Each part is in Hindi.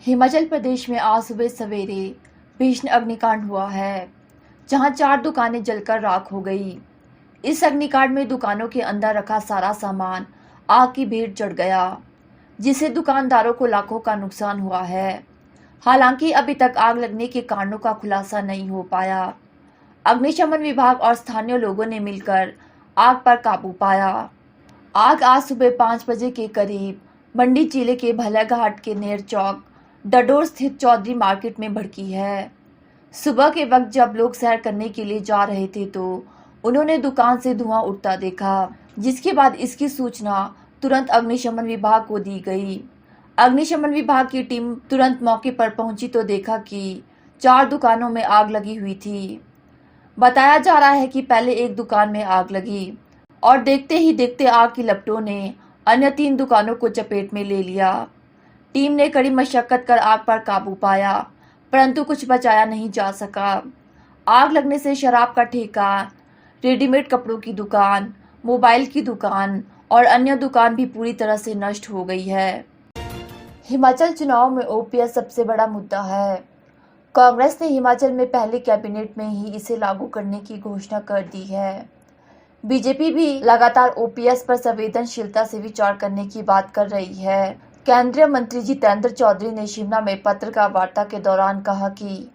हिमाचल प्रदेश में आज सुबह सवेरे भीषण अग्निकांड हुआ है, जहां 4 दुकानें जलकर राख हो गई। इस अग्निकांड में दुकानों के अंदर रखा सारा सामान आग की भेंट चढ़ गया, जिससे दुकानदारों को लाखों का नुकसान हुआ है। हालांकि अभी तक आग लगने के कारणों का खुलासा नहीं हो पाया। अग्निशमन विभाग और स्थानीय लोगों ने मिलकर आग पर काबू पाया। आग आज सुबह 5 बजे के करीब मंडी जिले के भलाघाट के नेर चौक डडोर स्थित चौधरी मार्केट में भड़की है। सुबह के वक्त जब लोग सैर करने के लिए जा रहे थे तो उन्होंने दुकान से धुआं उठता देखा, जिसके बाद इसकी सूचना तुरंत अग्निशमन विभाग को दी गई। अग्निशमन विभाग की टीम तुरंत मौके पर पहुंची तो देखा कि 4 दुकानों में आग लगी हुई थी। बताया जा रहा है कि पहले एक दुकान में आग लगी और देखते ही देखते आग की लपटों ने अन्य 3 दुकानों को चपेट में ले लिया। टीम ने कड़ी मशक्कत कर आग पर काबू पाया, परंतु कुछ बचाया नहीं जा सका। आग लगने से शराब का ठेका, रेडीमेड कपड़ों की दुकान, मोबाइल की दुकान और अन्य दुकान भी पूरी तरह से नष्ट हो गई है। हिमाचल चुनाव में ओपीएस सबसे बड़ा मुद्दा है। कांग्रेस ने हिमाचल में पहले कैबिनेट में ही इसे लागू करने की घोषणा कर दी है। बीजेपी भी लगातार ओपीएस पर संवेदनशीलता से विचार करने की बात कर रही है। केंद्रीय मंत्री जितेंद्र चौधरी ने शिमला में पत्रकार वार्ता के दौरान कहा कि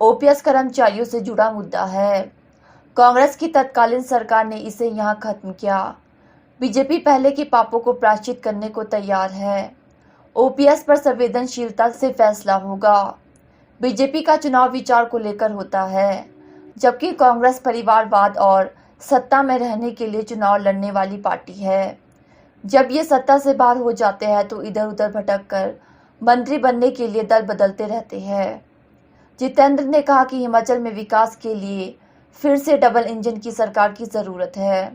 ओपीएस कर्मचारियों से जुड़ा मुद्दा है। कांग्रेस की तत्कालीन सरकार ने इसे यहां खत्म किया। बीजेपी पहले के पापों को प्रायश्चित करने को तैयार है। ओपीएस पर संवेदनशीलता से फैसला होगा। बीजेपी का चुनाव विचार को लेकर होता है, जबकि कांग्रेस परिवारवाद और सत्ता में रहने के लिए चुनाव लड़ने वाली पार्टी है। जब ये सत्ता से बाहर हो जाते हैं तो इधर उधर भटक कर मंत्री बनने के लिए दल बदलते रहते हैं। जितेंद्र ने कहा कि हिमाचल में विकास के लिए फिर से डबल इंजन की सरकार की जरूरत है।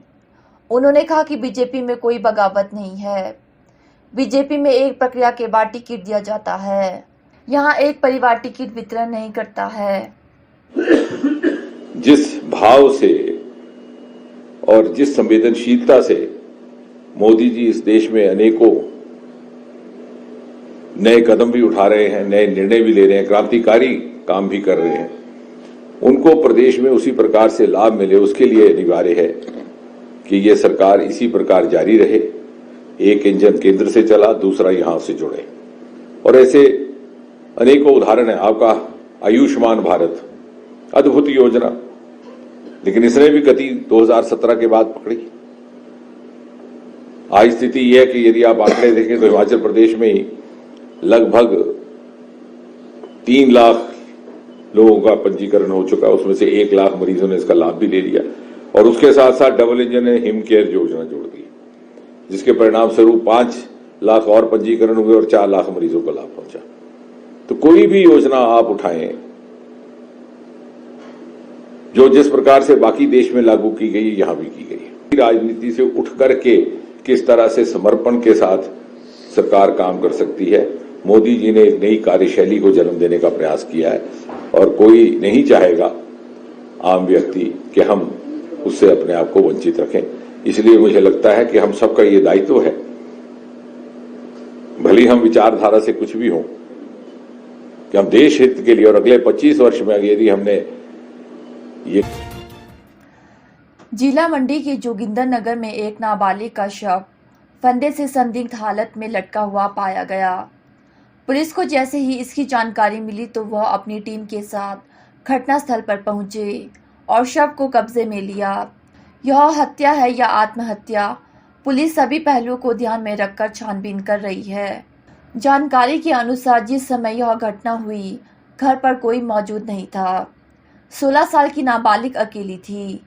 उन्होंने कहा कि बीजेपी में कोई बगावत नहीं है। बीजेपी में एक प्रक्रिया के बाद टिकट दिया जाता है, यहाँ एक परिवार टिकट वितरण नहीं करता है। जिस भाव से और जिस संवेदनशीलता से मोदी जी इस देश में अनेकों नए कदम भी उठा रहे हैं, नए निर्णय भी ले रहे हैं, क्रांतिकारी काम भी कर रहे हैं, उनको प्रदेश में उसी प्रकार से लाभ मिले, उसके लिए अनिवार्य है कि ये सरकार इसी प्रकार जारी रहे। एक इंजन केंद्र से चला, दूसरा यहां से जुड़े। और ऐसे अनेकों उदाहरण है। आपका आयुष्मान भारत अद्भुत योजना, लेकिन इसने भी गति 2017 के बाद पकड़ी। आज स्थिति यह है कि यदि आप आंकड़े देखें तो हिमाचल प्रदेश में ही लगभग 3 लाख लोगों का पंजीकरण हो चुका है। उसमें से 1 लाख मरीजों ने इसका लाभ भी ले लिया और उसके साथ साथ डबल इंजन ने हिम केयर योजना जोड़ दी, जिसके परिणाम स्वरूप 5 लाख और पंजीकरण हुए और 4 लाख मरीजों को लाभ पहुंचा। तो कोई भी योजना आप उठाएं जो जिस प्रकार से बाकी देश में लागू की गई, यहां भी की गई। राजनीति से उठ करके किस तरह से समर्पण के साथ सरकार काम कर सकती है, मोदी जी ने एक नई कार्यशैली को जन्म देने का प्रयास किया है और कोई नहीं चाहेगा आम व्यक्ति कि हम उससे अपने आप को वंचित रखें। इसलिए मुझे लगता है कि हम सबका ये दायित्व है, भले हम विचारधारा से कुछ भी हों, कि हम देश हित के लिए और अगले 25 वर्ष में यदि हमने ये। जिला मंडी के जोगिंदर नगर में एक नाबालिग का शव फंदे से संदिग्ध हालत में लटका हुआ पाया गया। पुलिस को जैसे ही इसकी जानकारी मिली तो वह अपनी टीम के साथ घटनास्थल पर पहुंचे और शव को कब्जे में लिया। यह हत्या है या आत्महत्या, पुलिस सभी पहलुओं को ध्यान में रखकर छानबीन कर रही है। जानकारी के अनुसार जिस समय यह घटना हुई, घर पर कोई मौजूद नहीं था। 16 साल की नाबालिग अकेली थी।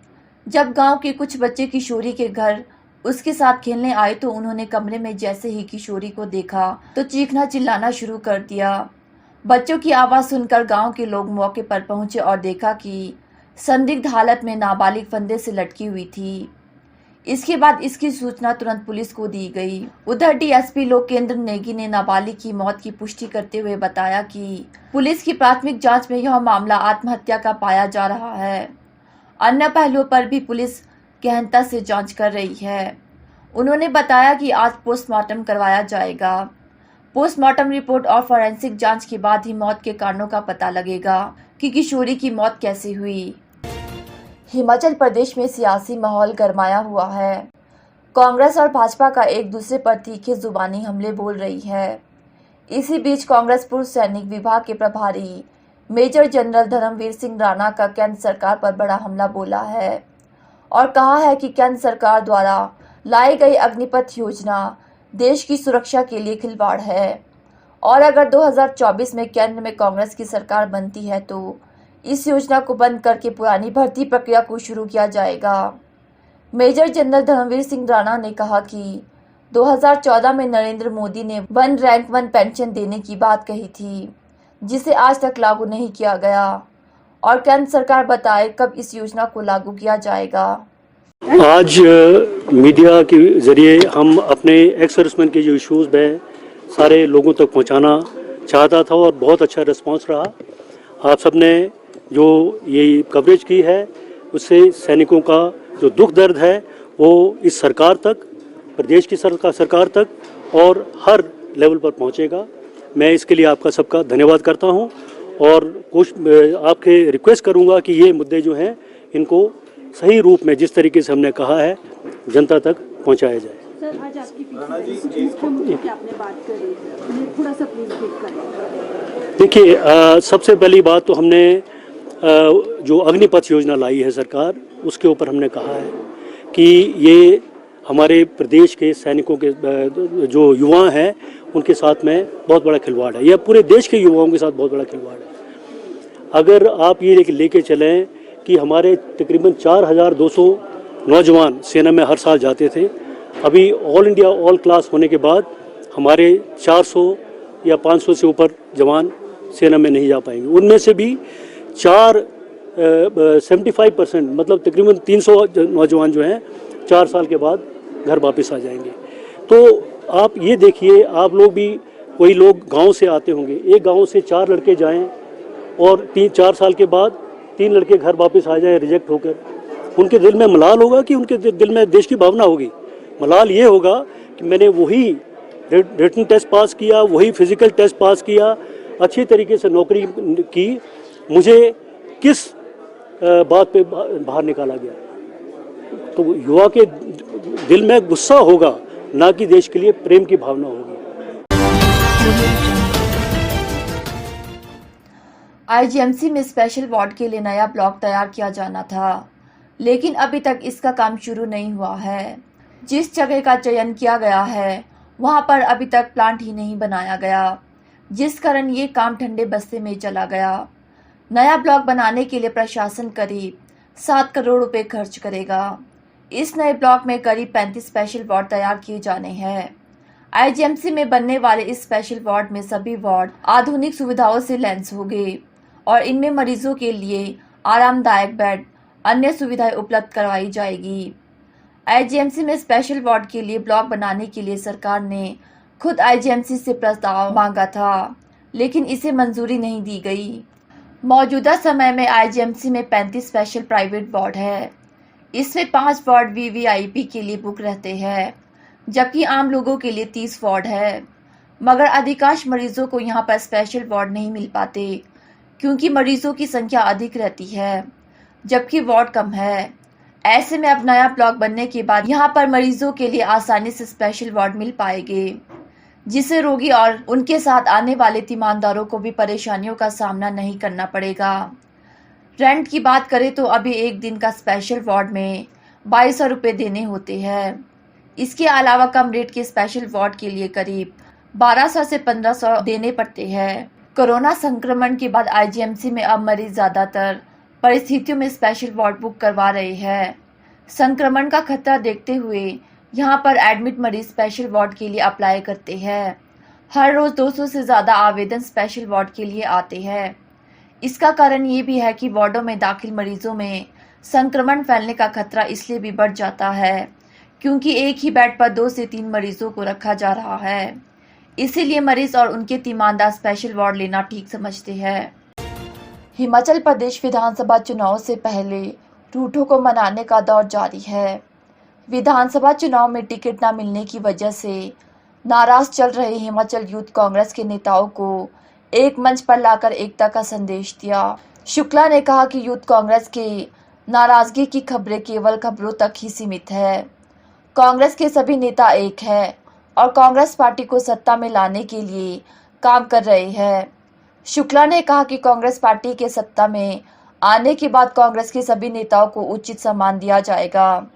जब गांव के कुछ बच्चे किशोरी के घर उसके साथ खेलने आए तो उन्होंने कमरे में जैसे ही किशोरी को देखा तो चीखना चिल्लाना शुरू कर दिया। बच्चों की आवाज सुनकर गांव के लोग मौके पर पहुंचे और देखा कि संदिग्ध हालत में नाबालिग फंदे से लटकी हुई थी। इसके बाद इसकी सूचना तुरंत पुलिस को दी गई। उधर डीएसपी लोकेंद्र नेगी ने नाबालिग की मौत की पुष्टि करते हुए बताया कि पुलिस की प्राथमिक जांच में यह मामला आत्महत्या का पाया जा रहा है। अन्य पहलुओं पर भी पुलिस गहनता से जांच कर रही है। उन्होंने बताया कि आज पोस्टमार्टम करवाया जाएगा। पोस्टमार्टम रिपोर्ट और फॉरेंसिक जांच के बाद ही मौत के कारणों का पता लगेगा कि किशोरी की मौत कैसे हुई। हिमाचल प्रदेश में सियासी माहौल गरमाया हुआ है। कांग्रेस और भाजपा का एक दूसरे पर तीखे जुबानी हमले बोल रही है। इसी बीच कांग्रेस पूर्व सैनिक विभाग के प्रभारी मेजर जनरल धर्मवीर सिंह राणा का केंद्र सरकार पर बड़ा हमला बोला है और कहा है कि केंद्र सरकार द्वारा लाई गई अग्निपथ योजना देश की सुरक्षा के लिए खिलवाड़ है और अगर 2024 में केंद्र में कांग्रेस की सरकार बनती है तो इस योजना को बंद करके पुरानी भर्ती प्रक्रिया को शुरू किया जाएगा। मेजर जनरल धर्मवीर सिंह राणा ने कहा कि 2014 में नरेंद्र मोदी ने 1 रैंक 1 पेंशन देने की बात कही थी, जिसे आज तक लागू नहीं किया गया और केंद्र सरकार बताए कब इस योजना को लागू किया जाएगा। आज मीडिया के ज़रिए हम अपने एक्स सर्विसमैन के जो इश्यूज़ हैं सारे लोगों तक पहुंचाना चाहता था और बहुत अच्छा रिस्पांस रहा। आप सबने जो ये कवरेज की है उससे सैनिकों का जो दुख दर्द है वो इस सरकार तक, प्रदेश की सरकार तक और हर लेवल पर पहुंचेगा। मैं इसके लिए आपका सबका धन्यवाद करता हूं और आपके रिक्वेस्ट करूंगा कि ये मुद्दे जो हैं इनको सही रूप में जिस तरीके से हमने कहा है जनता तक पहुंचाया जाए। सर, आज आपकी मुख्यमंत्री की आपने बात करी, उन्हें थोड़ा सा प्लीज ब्रीफ करें। देखिए, सबसे पहली बात तो हमने जो अग्निपथ योजना लाई है सरकार, उसके ऊपर हमने कहा है कि ये हमारे प्रदेश के सैनिकों के जो युवा हैं उनके साथ में बहुत बड़ा खिलवाड़ है। यह पूरे देश के युवाओं के साथ बहुत बड़ा खिलवाड़ है। अगर आप ये लेके चलें कि हमारे तकरीबन 4200 नौजवान सेना में हर साल जाते थे, अभी ऑल इंडिया ऑल क्लास होने के बाद हमारे 400 या 500 से ऊपर जवान सेना में नहीं जा पाएंगे। उनमें से भी 75% मतलब तकरीबन 300 नौजवान जो हैं 4 साल के बाद घर वापस आ जाएंगे। तो आप ये देखिए, आप लोग भी कोई लोग गांव से आते होंगे, एक गांव से 4 लड़के जाएं और 3-4 साल के बाद 3 लड़के घर वापस आ जाएं रिजेक्ट होकर, उनके दिल में मलाल होगा कि उनके दिल में देश की भावना होगी? मलाल ये होगा कि मैंने वही रिटन टेस्ट पास किया, वही फिजिकल टेस्ट पास किया, अच्छी तरीके से नौकरी की, मुझे किस बात पे बाहर निकाला गया? तो युवा के दिल में गुस्सा होगा, ना कि देश के लिए प्रेम की भावना होगी। आईजीएमसी में स्पेशल वार्ड के लिए नया ब्लॉक तैयार किया जाना था, लेकिन अभी तक इसका काम शुरू नहीं हुआ है। जिस जगह का चयन किया गया है वहां पर अभी तक प्लांट ही नहीं बनाया गया, जिस कारण ये काम ठंडे बस्ते में चला गया। नया ब्लॉक बनाने के लिए प्रशासन करीब 7 करोड़ रुपए खर्च करेगा। इस नए ब्लॉक में करीब 35 स्पेशल वार्ड तैयार किए जाने हैं। आईजीएमसी में बनने वाले इस स्पेशल वार्ड में सभी वार्ड आधुनिक सुविधाओं से लैस होंगे और इनमें मरीजों के लिए आरामदायक बेड, अन्य सुविधाएं उपलब्ध करवाई जाएगी। आईजीएमसी में स्पेशल वार्ड के लिए ब्लॉक बनाने के लिए सरकार ने खुद आईजीएमसी से प्रस्ताव मांगा था, लेकिन इसे मंजूरी नहीं दी गई। मौजूदा समय में आईजीएमसी में 35 स्पेशल प्राइवेट वार्ड है। इसमें 5 वार्ड वीवीआईपी के लिए बुक रहते हैं, जबकि आम लोगों के लिए 30 वार्ड है। मगर अधिकांश मरीजों को यहाँ पर स्पेशल वार्ड नहीं मिल पाते, क्योंकि मरीजों की संख्या अधिक रहती है जबकि वार्ड कम है। ऐसे में अब नया ब्लॉक बनने के बाद यहाँ पर मरीजों के लिए आसानी से स्पेशल वार्ड मिल पाएंगे, जिससे रोगी और उनके साथ आने वाले तीमानदारों को भी परेशानियों का सामना नहीं करना पड़ेगा। रेंट की बात करें तो अभी एक दिन का स्पेशल वार्ड में 2200 रुपये देने होते हैं। इसके अलावा कम रेट के स्पेशल वार्ड के लिए करीब 1200 से 1500 देने पड़ते हैं। कोरोना संक्रमण के बाद आईजीएमसी में अब मरीज ज्यादातर परिस्थितियों में स्पेशल वार्ड बुक करवा रहे हैं। संक्रमण का खतरा देखते हुए यहाँ पर एडमिट मरीज स्पेशल वार्ड के लिए अप्लाई करते हैं। हर रोज 200 से ज़्यादा आवेदन स्पेशल वार्ड के लिए आते हैं। इसका कारण ये भी है कि वार्डों में दाखिल मरीजों में संक्रमण फैलने का खतरा इसलिए भी बढ़ जाता है क्योंकि एक ही बेड पर 2 से 3 मरीजों को रखा जा रहा है। इसीलिए मरीज और उनके तीमानदार स्पेशल वार्ड लेना ठीक समझते हैं। हिमाचल प्रदेश विधानसभा चुनाव से पहले रूठों को मनाने का दौर जारी है। विधानसभा चुनाव में टिकट न मिलने की वजह से नाराज चल रहे हिमाचल यूथ कांग्रेस के नेताओं को एक मंच पर लाकर एकता का संदेश दिया। शुक्ला ने कहा कि यूथ कांग्रेस के नाराजगी की खबरें केवल खबरों तक ही सीमित है। कांग्रेस के सभी नेता एक है और कांग्रेस पार्टी को सत्ता में लाने के लिए काम कर रहे हैं। शुक्ला ने कहा कि कांग्रेस पार्टी के सत्ता में आने के बाद कांग्रेस के सभी नेताओं को उचित सम्मान दिया जाएगा।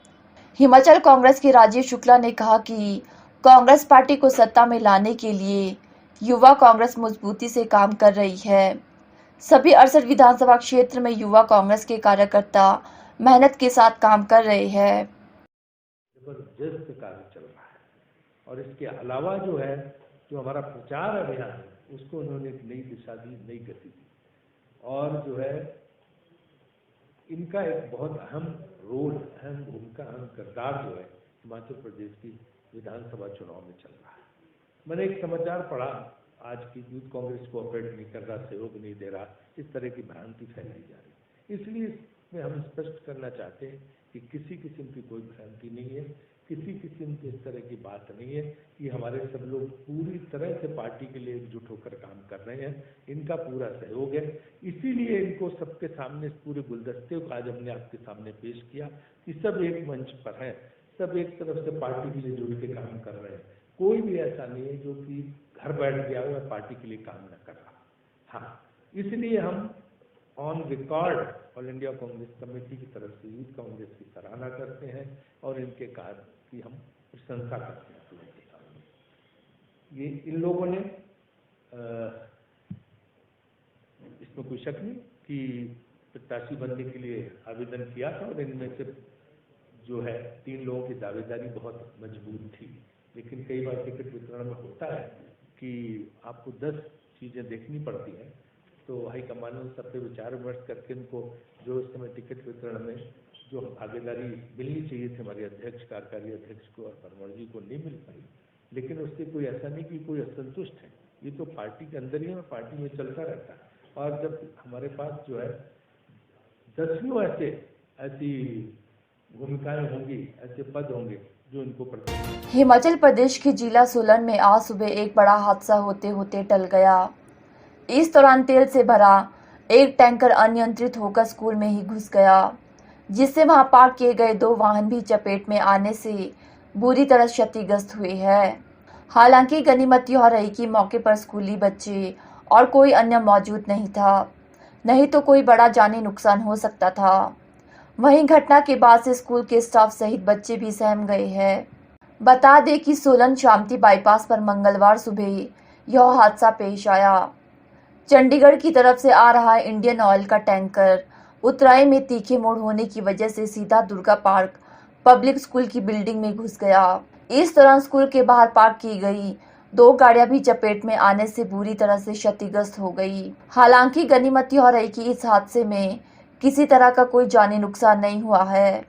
हिमाचल कांग्रेस के राजीव शुक्ला ने कहा कि कांग्रेस पार्टी को सत्ता में लाने के लिए युवा कांग्रेस मजबूती से काम कर रही है। सभी 68 विधानसभा क्षेत्र में युवा कांग्रेस के कार्यकर्ता मेहनत के साथ काम कर रहे हैं। जबरदस्त कार्य चल रहा है और इसके अलावा जो हमारा प्रचार अभियान है उसको उन्होंने एक नई दिशा दी, नई गति दी और इनका एक बहुत अहम रोल, अहम भूमिका, अहम किरदार हिमाचल प्रदेश की विधानसभा चुनाव में चल रहा है। मैंने एक समाचार पढ़ा आज की यूथ कांग्रेस कोऑपरेट नहीं कर रहा, सहयोग नहीं दे रहा, इस तरह की भ्रांति फैलाई जा रही। इसलिए इसमें हम स्पष्ट करना चाहते हैं कि किसी किस्म की कोई भ्रांति नहीं है, किसी किस्म की इस तरह की बात नहीं है कि हमारे सब लोग पूरी तरह से पार्टी के लिए एकजुट होकर काम कर रहे हैं। इनका पूरा सहयोग है, इसीलिए इनको सबके सामने इस पूरे गुलदस्ते को आज हमने आपके सामने पेश किया कि सब एक मंच पर हैं, सब एक तरफ से पार्टी के लिए जुड़ के काम कर रहे हैं। कोई भी ऐसा नहीं है जो कि घर बैठ गया हो या पार्टी के लिए काम न कर रहा। हाँ, इसलिए हम on record all India Congress committee की तरफ से यूथ कांग्रेस की सराहना करते हैं और इनके कार्य की हम प्रशंसा करते हैं। ये इन लोगों ने इसमें कोई शक नहीं कि प्रत्याशी बनने के लिए आवेदन किया था और इनमें से 3 लोगों की दावेदारी बहुत मजबूत थी। लेकिन कई बार टिकट वितरण में होता है कि आपको 10 चीज़ें देखनी पड़ती हैं, तो हाईकमान ने सब पे विचार विमर्श करके इनको जो इस समय टिकट वितरण में जो भागीदारी मिलनी चाहिए थी हमारे अध्यक्ष, कार्यकारी अध्यक्ष को और परमड़ जी को नहीं मिल पाई। लेकिन उससे कोई ऐसा नहीं कि कोई असंतुष्ट है, ये तो पार्टी के अंदर ही है, पार्टी में चलता रहता है। और जब हमारे पास 10 ऐसी भूमिकाएं होंगी, ऐसे पद होंगे जो इनको हिमाचल प्रदेश के जिला सोलन में आज सुबह एक बड़ा हादसा होते होते टल गया। इस दौरान तेल से भरा एक टैंकर अनियंत्रित होकर स्कूल में ही घुस गया, जिससे वहां पार्क किए गए 2 वाहन भी चपेट में आने से बुरी तरह क्षतिग्रस्त हुए हैं। हालांकि गनीमत यह रही कि मौके पर स्कूली बच्चे और कोई अन्य मौजूद नहीं था, नहीं तो कोई बड़ा जानी नुकसान हो सकता था। वहीं घटना के बाद से स्कूल के स्टाफ सहित बच्चे भी सहम गए हैं। बता दें कि सोलन शामती बाईपास पर मंगलवार सुबह यह हादसा पेश आया। चंडीगढ़ की तरफ से आ रहा इंडियन ऑयल का टैंकर उतराई में तीखे मोड़ होने की वजह से सीधा दुर्गा पार्क पब्लिक स्कूल की बिल्डिंग में घुस गया। इस दौरान स्कूल के बाहर पार्क की गई 2 गाड़ियां भी चपेट में आने से बुरी तरह से क्षतिग्रस्त हो गई। हालांकि गनीमत यह रही कि इस हादसे में किसी तरह का कोई जानी नुकसान नहीं हुआ है।